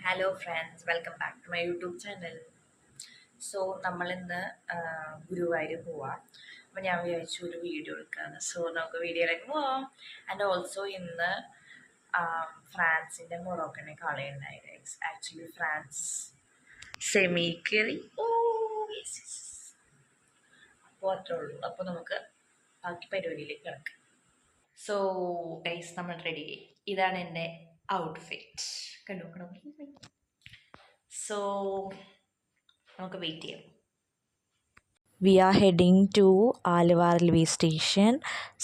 Hello friends, welcome back to my YouTube channel. So നമ്മളിന്ന് ഗുരുവായൂർ പോവാം. അപ്പോൾ ഞാൻ വിചാരിച്ചു ഒരു വീഡിയോ എടുക്കാമെന്ന്. സോ നമുക്ക് വീഡിയോയിലേക്ക് പോവാം. ആൻഡ് ഓൾസോ ഇന്ന് ഫ്രാൻസിൻ്റെ മൊറോക്കനെ കളിയുണ്ടായി. ആക്ച്വലി ഫ്രാൻസ് സെമി കയറി. അപ്പോൾ അത്രേ ഉള്ളൂ. അപ്പോൾ നമുക്ക് ബാക്കി പരിപാടിയിലേക്ക് കിടക്കാം. സോ ഗൈസ്, നമ്മൾ റെഡി. ഇതാണ് എൻ്റെ ഔട്ട്ഫിറ്റ്. കണ്ടു. സോ നമുക്ക് വെയിറ്റ് ചെയ്യാം. We are heading to Aluva railway station.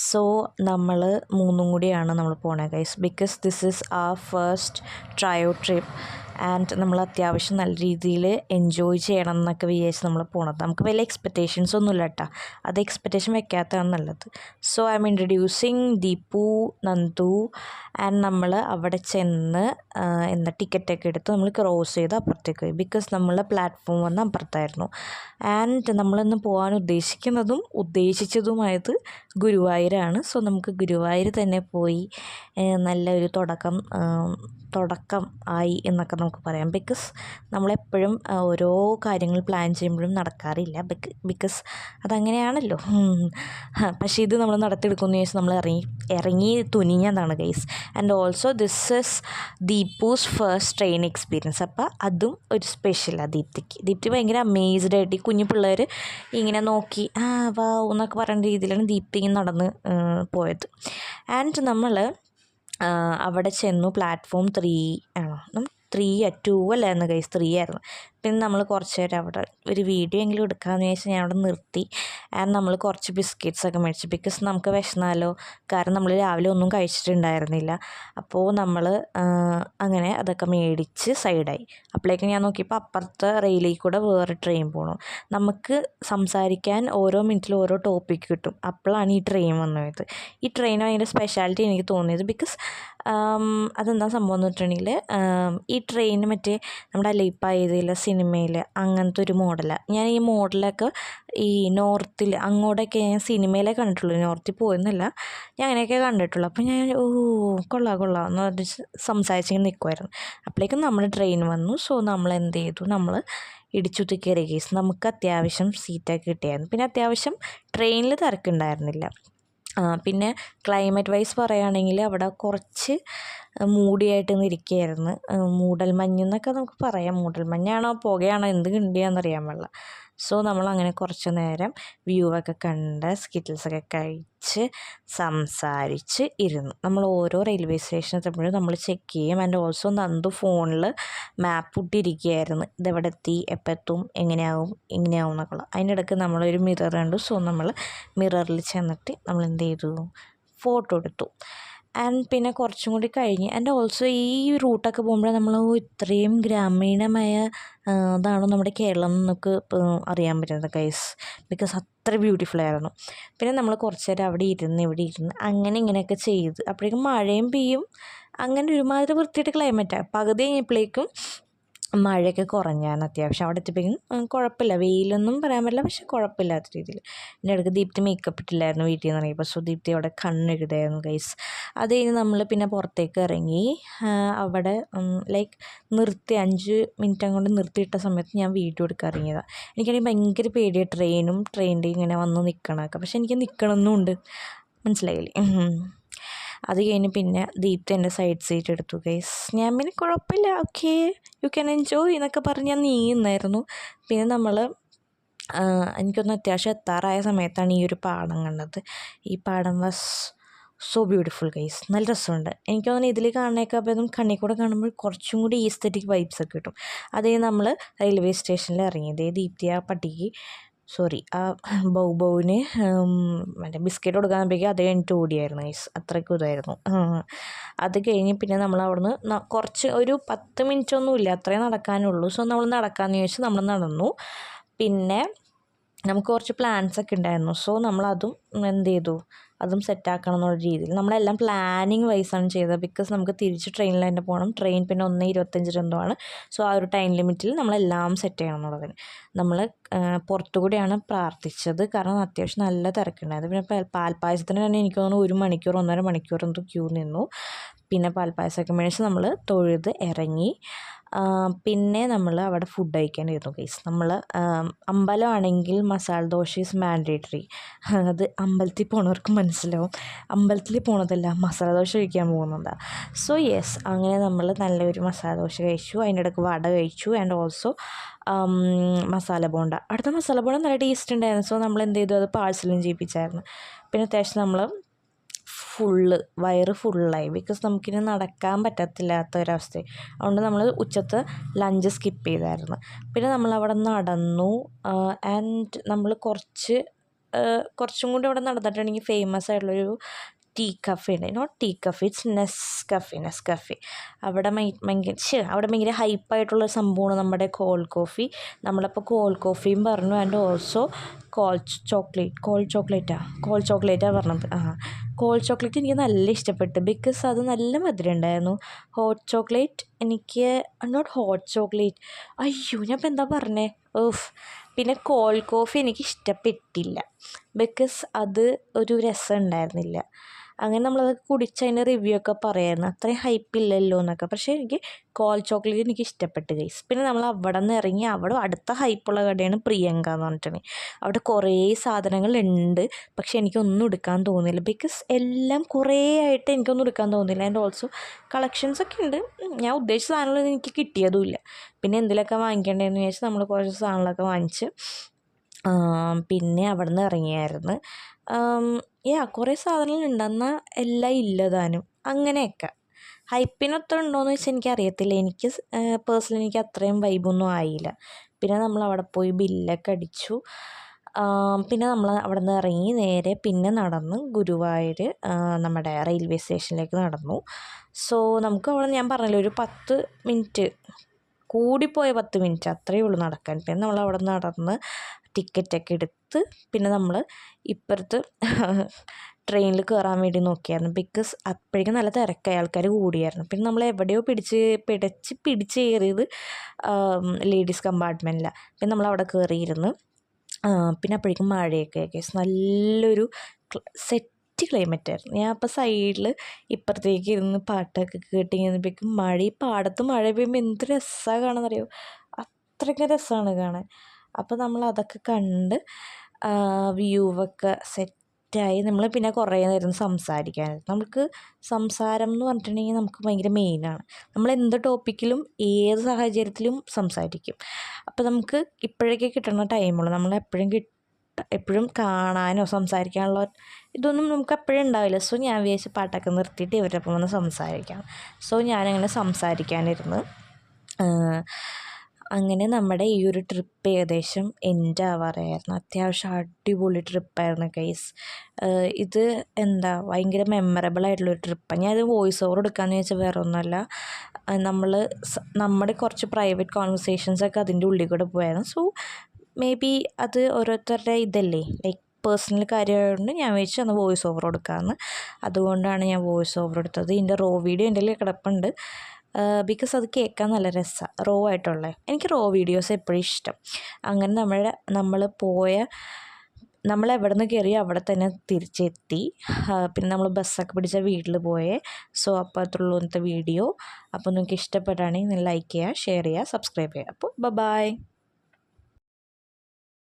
So നമ്മൾ മൂന്നും കൂടിയാണ് നമ്മൾ പോണത് guys, because this is our first trio trip and നമ്മൾ അത്യാവശ്യം നല്ല രീതിയിൽ എൻജോയ് ചെയ്യണം എന്നൊക്കെ വിചാരിച്ച് നമ്മൾ പോണത്. നമുക്ക് വലിയ എക്സ്പെക്റ്റേഷൻസ് ഒന്നുമില്ല കേട്ടോ, അത് എക്സ്പെക്റ്റേഷൻ വെക്കാത്തതാണ് നല്ലത്. So I M introducing Deepu, Nandu and നമ്മൾ അവിടെ ചെന്ന് ടിക്കറ്റൊക്കെ എടുത്ത് നമ്മൾ ക്രോസ് ചെയ്ത് അപ്പുറത്തേക്ക് പോയി. ബിക്കോസ് നമ്മൾ പ്ലാറ്റ്ഫോം വന്ന് അപ്പുറത്തായിരുന്നു. ആൻഡ് നമ്മളിന്ന് പോകാൻ ഉദ്ദേശിച്ചതുമായത് ഗുരുവായൂരാണ്. സോ നമുക്ക് ഗുരുവായൂർ തന്നെ പോയി നല്ലൊരു തുടക്കം ആയി എന്നൊക്കെ നമുക്ക് പറയാം. ബിക്കോസ് നമ്മളെപ്പോഴും ഓരോ കാര്യങ്ങൾ പ്ലാൻ ചെയ്യുമ്പോഴും നടക്കാറില്ല, ബിക്കോസ് അതങ്ങനെയാണല്ലോ. പക്ഷേ ഇത് നമ്മൾ നടത്തിയെടുക്കുമെന്ന് ചോദിച്ചാൽ നമ്മൾ ഇറങ്ങി തുനിഞ്ഞതാണ് guys. And also this is Deepu's first train experience. അപ്പോൾ അതും ഒരു സ്പെഷ്യലാണ് ദീപ്തി ഭയങ്കര അമേസ്ഡ് ആയിട്ട് ഈ കുഞ്ഞു പിള്ളേർ ഇങ്ങനെ നോക്കി വാ എന്നൊക്കെ പറയുന്ന രീതിയിലാണ് ദീപ്തി ഇങ്ങനെ നടന്ന് പോയത്. ആൻഡ് നമ്മൾ അവിടെ ചെന്നു. പ്ലാറ്റ്ഫോം 3 ആണോ 2 അല്ലായിരുന്നു ഗൈസ്, 3 ആയിരുന്നു. പിന്നെ നമ്മൾ കുറച്ച് നേരം അവിടെ ഒരു വീഡിയോ എങ്കിലും എടുക്കാമെന്ന് വിചാരിച്ചാൽ ഞാൻ അവിടെ നിർത്തി. ആൻഡ് നമ്മൾ കുറച്ച് ബിസ്ക്കറ്റ്സൊക്കെ മേടിച്ചു, ബിക്കോസ് നമുക്ക് വിശന്നാലോ, കാരണം നമ്മൾ രാവിലെ ഒന്നും കഴിച്ചിട്ടുണ്ടായിരുന്നില്ല. അപ്പോൾ നമ്മൾ അങ്ങനെ അതൊക്കെ മേടിച്ച് സൈഡായി. അപ്പോഴേക്കും ഞാൻ നോക്കിയപ്പോൾ അപ്പുറത്തെ റെയിലിൽ കൂടെ വേറെ ട്രെയിൻ പോകണം. നമുക്ക് സംസാരിക്കാൻ ഓരോ മിനിറ്റിലും ഓരോ ടോപ്പിക്ക് കിട്ടും. അപ്പോഴാണ് ഈ ട്രെയിൻ വന്നത്. ഈ ട്രെയിൻ ഭയങ്കര സ്പെഷ്യാലിറ്റി എനിക്ക് തോന്നിയത്, ബിക്കോസ് അതെന്താ സംഭവം എന്ന് വെച്ചിട്ടുണ്ടെങ്കിൽ ഈ ട്രെയിൻ മറ്റേ നമ്മുടെ അലൈപ്പായതിലെ സിനിമയിൽ അങ്ങനത്തെ ഒരു മോഡലാണ്. ഞാൻ ഈ മോഡലൊക്കെ ഈ നോർത്തിൽ അങ്ങോട്ടൊക്കെ ഞാൻ സിനിമയിലേ കണ്ടിട്ടുള്ളൂ, നോർത്തിൽ പോയെന്നല്ല, ഞാൻ അങ്ങനെയൊക്കെ കണ്ടിട്ടുള്ളൂ. അപ്പോൾ ഞാൻ കൊള്ളാം എന്ന് പറഞ്ഞ് സംസാരിച്ചിങ്ങനെ നിൽക്കുമായിരുന്നു. അപ്പോഴേക്കും നമ്മുടെ ട്രെയിൻ വന്നു. സോ നമ്മൾ എന്ത് ചെയ്തു, നമ്മൾ ഇടിച്ചുത്തി കയറി കേസ്. നമുക്ക് അത്യാവശ്യം സീറ്റൊക്കെ കിട്ടിയായിരുന്നു. പിന്നെ അത്യാവശ്യം ട്രെയിനിൽ തിരക്കുണ്ടായിരുന്നില്ല. പിന്നെ ക്ലൈമറ്റ് വൈസ് പറയുകയാണെങ്കിൽ അവിടെ കുറച്ച് മൂടിയായിട്ട് ഇരിക്കുകയായിരുന്നു. മൂടൽമഞ്ഞെന്നൊക്കെ നമുക്ക് പറയാം. മൂടൽമഞ്ഞാണോ പുകയാണോ എന്ത് കിണ്ടിയാണെന്നറിയാൻ പാടില്ല. സോ നമ്മളങ്ങനെ കുറച്ച് നേരം വ്യൂ ഒക്കെ കണ്ട് സ്കിറ്റിൽസൊക്കെ കഴിച്ച് സംസാരിച്ച് ഇരുന്നു. നമ്മൾ ഓരോ റെയിൽവേ സ്റ്റേഷൻ എത്തുമ്പോഴും നമ്മൾ ചെക്ക് ചെയ്യും. ആൻഡ് ഓൾസോ നന്ദു ഫോണിൽ മാപ്പ് ഇട്ടിരിക്കുകയായിരുന്നു, ഇതെവിടെ എത്തി, എപ്പോൾ എത്തും, എങ്ങനെയാവും എന്നൊക്കെയുള്ള. അതിനിടയ്ക്ക് നമ്മളൊരു മിറർ കണ്ടു. സോ നമ്മൾ മിററിൽ ചെന്നിട്ട് നമ്മൾ എന്ത് ചെയ്തു, ഫോട്ടോ എടുത്തു. ആൻഡ് പിന്നെ കുറച്ചും കൂടി കഴിഞ്ഞ് ആൻഡ് ഓൾസോ ഈ റൂട്ടൊക്കെ പോകുമ്പോൾ നമ്മൾ ഇത്രയും ഗ്രാമീണമായ ഇതാണോ നമ്മുടെ കേരളം എന്നൊക്കെ അറിയാൻ പറ്റുന്നത് ഗൈസ്, ബിക്കോസ് അത്ര ബ്യൂട്ടിഫുൾ ആയിരുന്നു. പിന്നെ നമ്മൾ കുറച്ച് നേരം അവിടെ ഇവിടെ ഇരുന്ന് അങ്ങനെ ഇങ്ങനെയൊക്കെ ചെയ്ത് അപ്പോഴേക്കും മഴയും പെയ്യും. അങ്ങനെ ഒരുമാതിരി വൃത്തിയായിട്ട് ക്ലൈമറ്റാണ്. പകുതി കഴിഞ്ഞപ്പോഴേക്കും മഴയൊക്കെ കുറഞ്ഞാണ് അത്യാവശ്യം. അവിടെ എത്തിയപ്പോഴേക്കും കുഴപ്പമില്ല, വെയിലൊന്നും പറയാൻ പറ്റില്ല, പക്ഷെ കുഴപ്പമില്ലാത്ത രീതിയിൽ. എൻ്റെ ഇടയ്ക്ക് ദീപ്തി മേക്കപ്പ് ഇട്ടില്ലായിരുന്നു വീട്ടിൽ നിന്ന് ഇറങ്ങിയപ്പോൾ. സോ ദീപ്തി അവിടെ കണ്ണെഴുതായിരുന്നു ഗൈസ്. അത് കഴിഞ്ഞ് നമ്മൾ പിന്നെ പുറത്തേക്ക് ഇറങ്ങി. അവിടെ ലൈക്ക് നിർത്തി 5 മിനിറ്റ് കൊണ്ട് നിർത്തിയിട്ട സമയത്ത് ഞാൻ വീഡിയോ എടുക്കാൻ ഇറങ്ങിയതാണ്. എനിക്കാണെങ്കിൽ ഭയങ്കര പേടിയാണ് ട്രെയിനിൻ്റെ ഇങ്ങനെ വന്ന് നിൽക്കണമൊക്കെ, പക്ഷെ എനിക്ക് നിൽക്കണമെന്നുണ്ട്, മനസ്സിലായില്ലേ. അത് കഴിഞ്ഞ് പിന്നെ ദീപ്തി എൻ്റെ സൈഡ് സീറ്റ് എടുത്തു ഗൈസ്. ഞാൻ പിന്നെ കുഴപ്പമില്ല, ഓക്കെ യു ക്യാൻ എൻജോയ് എന്നൊക്കെ പറഞ്ഞ് ഞാൻ നീങ്ങുന്നായിരുന്നു. പിന്നെ നമ്മൾ എനിക്കൊന്ന് അത്യാവശ്യം എത്താറായ സമയത്താണ് ഈ ഒരു പാടം കണ്ടത്. ഈ പാടം വാസ് സോ ബ്യൂട്ടിഫുൾ ഗൈസ്, നല്ല രസമുണ്ട്. എനിക്ക് തോന്നുന്നു ഇതിൽ കാണുന്നതൊക്കെ അപ്പം കണ്ണിൽ കൂടെ കാണുമ്പോൾ കുറച്ചും കൂടി ഈസ്തറ്റിക് വൈബ്സൊക്കെ കിട്ടും. അതേ നമ്മൾ റെയിൽവേ സ്റ്റേഷനിൽ ഇറങ്ങിയത് ദീപ്തി ആ ബൗബൗവിന് മറ്റേ ബിസ്ക്കറ്റ് കൊടുക്കാനപ്പോഴേക്കും അത് കഴിഞ്ഞിട്ട് ഓടിയായിരുന്നു ഗൈസ്, അത്രയ്ക്കും ഇതായിരുന്നു. അത് കഴിഞ്ഞ് പിന്നെ നമ്മൾ അവിടുന്ന് കുറച്ച് ഒരു 10 മിനിറ്റൊന്നും ഇല്ല, അത്രയും നടക്കാനുള്ളൂ. സോ നമ്മൾ നടക്കാമെന്ന് ചോദിച്ചാൽ നമ്മൾ നടന്നു. പിന്നെ നമുക്ക് കുറച്ച് പ്ലാൻസൊക്കെ ഉണ്ടായിരുന്നു. സോ നമ്മളതും എന്ത് ചെയ്തു, അതും സെറ്റാക്കണം എന്നുള്ള രീതിയിൽ നമ്മളെല്ലാം പ്ലാനിങ് വൈസാണ് ചെയ്തത്. ബിക്കോസ് നമുക്ക് തിരിച്ച് ട്രെയിനിൽ തന്നെ പോകണം. ട്രെയിൻ പിന്നെ 1:25 എന്തോ ആണ്. സോ ആ ഒരു ടൈം ലിമിറ്റിൽ നമ്മളെല്ലാം സെറ്റ് ചെയ്യണം എന്നുള്ളതിന് നമ്മൾ പുറത്തുകൂടിയാണ് പ്രാർത്ഥിച്ചത്, കാരണം അത്യാവശ്യം നല്ല തിരക്കുണ്ടായത്. പിന്നെ പാൽപ്പായസത്തിന് തന്നെ എനിക്ക് തോന്നുന്നു 1 മണിക്കൂർ 1.5 മണിക്കൂർ എന്തോ ക്യൂ നിന്നു. പിന്നെ പാൽപ്പായസമൊക്കെ മേടിച്ച് നമ്മൾ തൊഴുത് ഇറങ്ങി. പിന്നെ നമ്മൾ അവിടെ ഫുഡ് കഴിക്കാനിരുന്നു ഗൈസ്. നമ്മൾ അമ്പലമാണെങ്കിൽ മസാല ദോശ ഈസ് മാൻഡേറ്ററി. അത് അമ്പലത്തിൽ പോണവർക്ക് മനസ്സിലാവും. അമ്പലത്തിൽ പോണതല്ല, മസാല ദോശ കഴിക്കാൻ പോകുന്നതാണ്. സോ യെസ്, അങ്ങനെ നമ്മൾ നല്ലൊരു മസാല ദോശ കഴിച്ചു. അതിൻ്റെ ഇടയ്ക്ക് വട കഴിച്ചു ആൻഡ് ഓൾസോ മസാല ബോണ്ട. അടുത്ത മസാല ബോണ്ട നല്ല ടേസ്റ്റ് ഉണ്ടായിരുന്നു. സോ നമ്മൾ എന്ത് ചെയ്തു, അത് പാഴ്സലും ചെയ്യിപ്പിച്ചായിരുന്നു. പിന്നെ അത്യാവശ്യം നമ്മൾ വയറ് ഫുള്ളായി. ബിക്കോസ് നമുക്കിനി നടക്കാൻ പറ്റത്തില്ലാത്തൊരവസ്ഥ. അതുകൊണ്ട് നമ്മൾ ഉച്ചത്തെ ലഞ്ച് സ്കിപ്പ് ചെയ്തായിരുന്നു. പിന്നെ നമ്മളവിടെ നടന്നു. ആൻഡ് നമ്മൾ കുറച്ചും കൂടി അവിടെ നടന്നിട്ടുണ്ടെങ്കിൽ ഫേമസ് ആയിട്ടുള്ളൊരു ടീ കഫേ ഉണ്ട്. Not tea cafe, it's Nescafe. അവിടെ ഭയങ്കര ഹൈപ്പായിട്ടുള്ളൊരു സംഭവമാണ് നമ്മുടെ കോൾഡ് കോഫി. നമ്മളപ്പോൾ കോൾഡ് കോഫിയും പറഞ്ഞു ആൻഡ് ഓൾസോ കോൾഡ് ചോക്ലേറ്റാണ് പറഞ്ഞത്. കോൾഡ് ചോക്ലേറ്റ് എനിക്ക് നല്ല ഇഷ്ടപ്പെട്ടു. ബിക്കോസ് അത് നല്ല മധുരം ഉണ്ടായിരുന്നു. ഹോട്ട് ചോക്ലേറ്റ് എനിക്ക് നോട്ട് ഹോട്ട് ചോക്ലേറ്റ്, അയ്യോ ഞാൻ ഇപ്പം എന്താ പറഞ്ഞേ, പിന്നെ കോൾഡ് കോഫി എനിക്ക് ഇഷ്ടപ്പെട്ടില്ല. ബിക്കോസ് അത് ഒരു രസം ഉണ്ടായിരുന്നില്ല. അങ്ങനെ നമ്മളതൊക്കെ കുടിച്ച് അതിൻ്റെ റിവ്യൂ ഒക്കെ പറയായിരുന്നു, അത്രയും ഹൈപ്പില്ലല്ലോ എന്നൊക്കെ. പക്ഷേ എനിക്ക് കോൾഡ് ചോക്ലേറ്റ് എനിക്ക് ഇഷ്ടപ്പെട്ടു ഗൈസ്. പിന്നെ നമ്മൾ അവിടെ നിന്ന് ഇറങ്ങി. അവിടെ അടുത്ത ഹൈപ്പുള്ള കടയാണ് പ്രിയങ്ക എന്ന് പറഞ്ഞിട്ടുണ്ടെങ്കിൽ. അവിടെ കുറേ സാധനങ്ങളുണ്ട്, പക്ഷെ എനിക്കൊന്നും എടുക്കാൻ തോന്നില്ല. ബിക്കോസ് എല്ലാം കുറേ ആയിട്ട് എനിക്കൊന്നും എടുക്കാൻ തോന്നില്ല. ആൻഡ് ഓൾസോ കളക്ഷൻസൊക്കെ ഉണ്ട്, ഞാൻ ഉദ്ദേശിച്ച സാധനങ്ങളൊന്നും എനിക്ക് കിട്ടിയതുമില്ല. പിന്നെ എന്തെങ്കിലുമൊക്കെ വാങ്ങിക്കേണ്ടതെന്ന് വിചാരിച്ച് നമ്മൾ കുറച്ച് സാധനങ്ങളൊക്കെ വാങ്ങിച്ച് പിന്നെ അവിടെ നിന്ന് ഇറങ്ങിയായിരുന്നു. കുറേ സാധനങ്ങളുണ്ട്, എന്നാൽ എല്ലാം ഇല്ലതാനും അങ്ങനെയൊക്കെ. ഹൈപ്പിനൊത്ത ഉണ്ടോയെന്ന് വെച്ചാൽ എനിക്കറിയത്തില്ല. എനിക്ക് പേഴ്സണലി എനിക്ക് അത്രയും വൈബൊന്നും ആയില്ല. പിന്നെ നമ്മൾ അവിടെ പോയി ബില്ലൊക്കെ അടിച്ചു. പിന്നെ നമ്മൾ അവിടെ നിന്ന് ഇറങ്ങി നേരെ പിന്നെ നടന്ന് ഗുരുവായൂർ നമ്മുടെ റെയിൽവേ സ്റ്റേഷനിലേക്ക് നടന്നു. സോ നമുക്ക് അവിടെ ഞാൻ പറഞ്ഞല്ലോ ഒരു 10 മിനിറ്റ്, കൂടിപ്പോയ 10 മിനിറ്റ് അത്രയേ ഉള്ളൂ നടക്കാൻ. പിന്നെ നമ്മൾ അവിടെ നടന്ന് ടിക്കറ്റൊക്കെ എടുത്ത് പിന്നെ നമ്മൾ ഇപ്പുറത്ത് ട്രെയിനിൽ കയറാൻ വേണ്ടി നോക്കിയായിരുന്നു. ബിക്കോസ് അപ്പോഴേക്കും നല്ല തിരക്കായി, ആൾക്കാർ കൂടിയായിരുന്നു. പിന്നെ നമ്മൾ എവിടെയോ പിടിച്ച് കയറിയത് ലേഡീസ് കമ്പാർട്ട്മെൻറ്റിലാണ്. പിന്നെ നമ്മൾ അവിടെ കയറിയിരുന്നു. പിന്നെ അപ്പോഴേക്കും മഴയൊക്കെ കേസ് നല്ലൊരു സെറ്റ് ക്ലൈമറ്റായിരുന്നു. ഞാൻ അപ്പോൾ സൈഡിൽ ഇപ്പുറത്തേക്ക് ഇരുന്ന് പാട്ടൊക്കെ കേട്ടിങ്ങനെപ്പോഴേക്കും ഈ പാടത്ത് മഴ പെയ്യുമ്പോൾ എന്ത് രസമാണ് കാണാമെന്നറിയോ, അത്രയ്ക്ക് രസമാണ് കാണാൻ. അപ്പോൾ നമ്മൾ അതൊക്കെ കണ്ട് വ്യൂവൊക്കെ സെറ്റായി. നമ്മൾ പിന്നെ കുറേ നേരം സംസാരിക്കാനായിരുന്നു. നമുക്ക് സംസാരം എന്ന് പറഞ്ഞിട്ടുണ്ടെങ്കിൽ നമുക്ക് ഭയങ്കര മെയിനാണ്. നമ്മൾ എന്ത് ടോപ്പിക്കിലും ഏത് സാഹചര്യത്തിലും സംസാരിക്കും. അപ്പോൾ നമുക്ക് ഇപ്പോഴേക്ക് കിട്ടുന്ന ടൈമുള്ളൂ. നമ്മൾ എപ്പോഴും കാണാനോ സംസാരിക്കാനുള്ള ഇതൊന്നും നമുക്ക് എപ്പോഴും ഉണ്ടാവില്ല. സോ ഞാൻ വിചാരിച്ച് പാട്ടൊക്കെ നിർത്തിയിട്ട് ഇവരുടെ ഒപ്പം വന്ന് സംസാരിക്കാം. സോ ഞാനങ്ങനെ സംസാരിക്കാനിരുന്ന്. അങ്ങനെ നമ്മുടെ ഈ ഒരു ട്രിപ്പ് ഏകദേശം എൻഡ് ആവാറായിരുന്നു. അത്യാവശ്യം അടിപൊളി ട്രിപ്പായിരുന്നു ഗൈസ്. ഇത് ഭയങ്കര മെമ്മറബിൾ ആയിട്ടുള്ളൊരു ട്രിപ്പാണ്. ഞാനത് വോയിസ് ഓവർ എടുക്കാമെന്ന് വെച്ചാൽ വേറെ ഒന്നുമല്ല, നമ്മുടെ കുറച്ച് പ്രൈവറ്റ് കോൺവെർസേഷൻസൊക്കെ അതിൻ്റെ ഉള്ളിൽ കൂടെ പോയായിരുന്നു. സോ മേ ബി അത് ഓരോരുത്തരുടെ ഇതല്ലേ, ലൈക്ക് പേഴ്സണൽ കാര്യമായതുകൊണ്ട് ഞാൻ വിചാരിച്ചു അന്ന് വോയിസ് ഓവർ കൊടുക്കാമെന്ന്. അതുകൊണ്ടാണ് ഞാൻ വോയിസ് ഓവർ എടുത്തത്. ഇതിൻ്റെ റോ വീഡിയോ എൻ്റെ കയ്യിൽ കിടപ്പുണ്ട്. ബിക്കോസ് അത് കേൾക്കാൻ നല്ല രസമാണ്, റോ ആയിട്ടുള്ളത്. എനിക്ക് റോ വീഡിയോസ് എപ്പോഴും ഇഷ്ടം. അങ്ങനെ നമ്മൾ എവിടെ നിന്ന് കയറി അവിടെ തന്നെ തിരിച്ചെത്തി. പിന്നെ നമ്മൾ ബസ്സൊക്കെ പിടിച്ച വീട്ടിൽ പോയേ. സോ അപ്പോൾ അത്രയുള്ളൂ ഇന്നത്തെ വീഡിയോ. അപ്പോൾ നിങ്ങൾക്ക് ഇഷ്ടപ്പെട്ടാണെങ്കിൽ നിങ്ങൾ ലൈക്ക് ചെയ്യുക, ഷെയർ ചെയ്യുക, സബ്സ്ക്രൈബ് ചെയ്യുക. അപ്പോൾ ബൈ.